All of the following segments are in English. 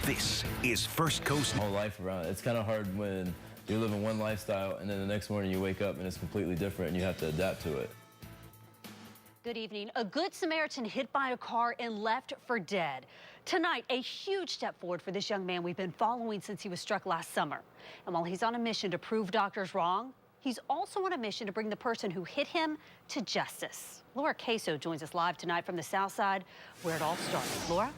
This is First Coast. Whole life around it. It's kind of hard when you're living one lifestyle and then the next morning you wake up and it's completely different and you have to adapt to it. Good evening. A Good Samaritan hit by a car and left for dead. Tonight, a huge step forward for this young man we've been following since he was struck last summer. And while he's on a mission to prove doctors wrong, he's also on a mission to bring the person who hit him to justice. Laura Queso joins us live tonight from the South Side, where it all started. Laura?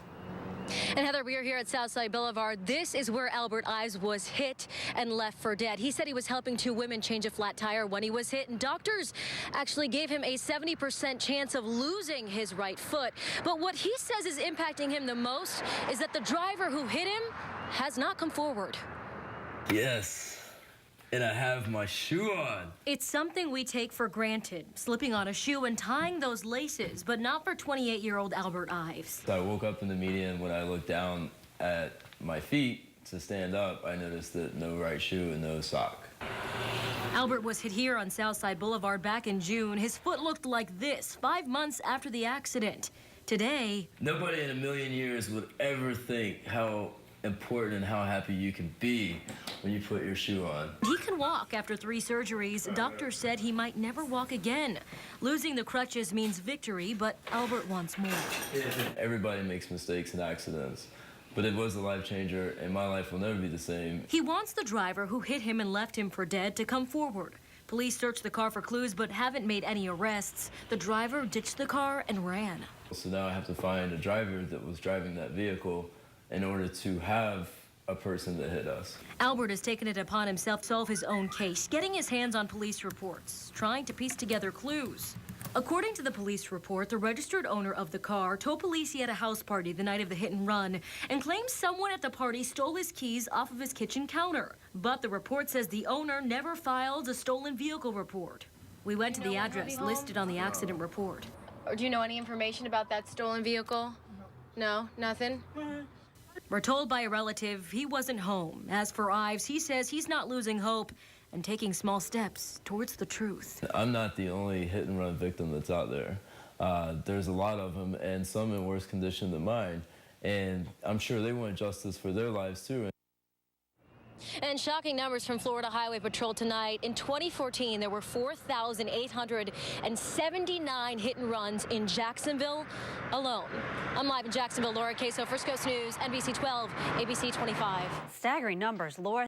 And Heather, we are here at Southside Boulevard. This is where Albert Ives was hit and left for dead. He said he was helping two women change a flat tire when he was hit, and doctors actually gave him a 70% chance of losing his right foot. But what he says is impacting him the most is that the driver who hit him has not come forward. Yes. And I have my shoe on. It's something we take for granted, slipping on a shoe and tying those laces, but not for 28-year-old Albert Ives. I woke up in the median. When I looked down at my feet to stand up, I noticed that no right shoe and no sock. Albert was hit here on Southside Boulevard back in June. His foot looked like this 5 months after the accident. Today, nobody in a million years would ever think how important and how happy you can be when you put your shoe on. He can walk after 3 surgeries. Doctors said he might never walk again. Losing the crutches means victory, but Albert wants more. Everybody makes mistakes and accidents, but it was a life changer, and my life will never be the same. He wants the driver who hit him and left him for dead to come forward. Police searched the car for clues, but haven't made any arrests. The driver ditched the car and ran. So now I have to find a driver that was driving that vehicle in order to have a person that hit us. Albert has taken it upon himself to solve his own case, getting his hands on police reports, trying to piece together clues. According to the police report, the registered owner of the car told police he had a house party the night of the hit and run and claims someone at the party stole his keys off of his kitchen counter. But the report says the owner never filed a stolen vehicle report. We went to the address listed on the accident report. Do you know any information about that stolen vehicle? No, nothing? We're told by a relative he wasn't home. As for Ives, he says he's not losing hope and taking small steps towards the truth. I'm not the only hit and run victim that's out there. There's a lot of them, and some in worse condition than mine. And I'm sure they want justice for their lives too. And shocking numbers from Florida Highway Patrol tonight. In 2014, there were 4,879 hit and runs in Jacksonville alone. I'm live in Jacksonville. Laura Queso, First Coast News, NBC 12, ABC 25. Staggering numbers, Laura.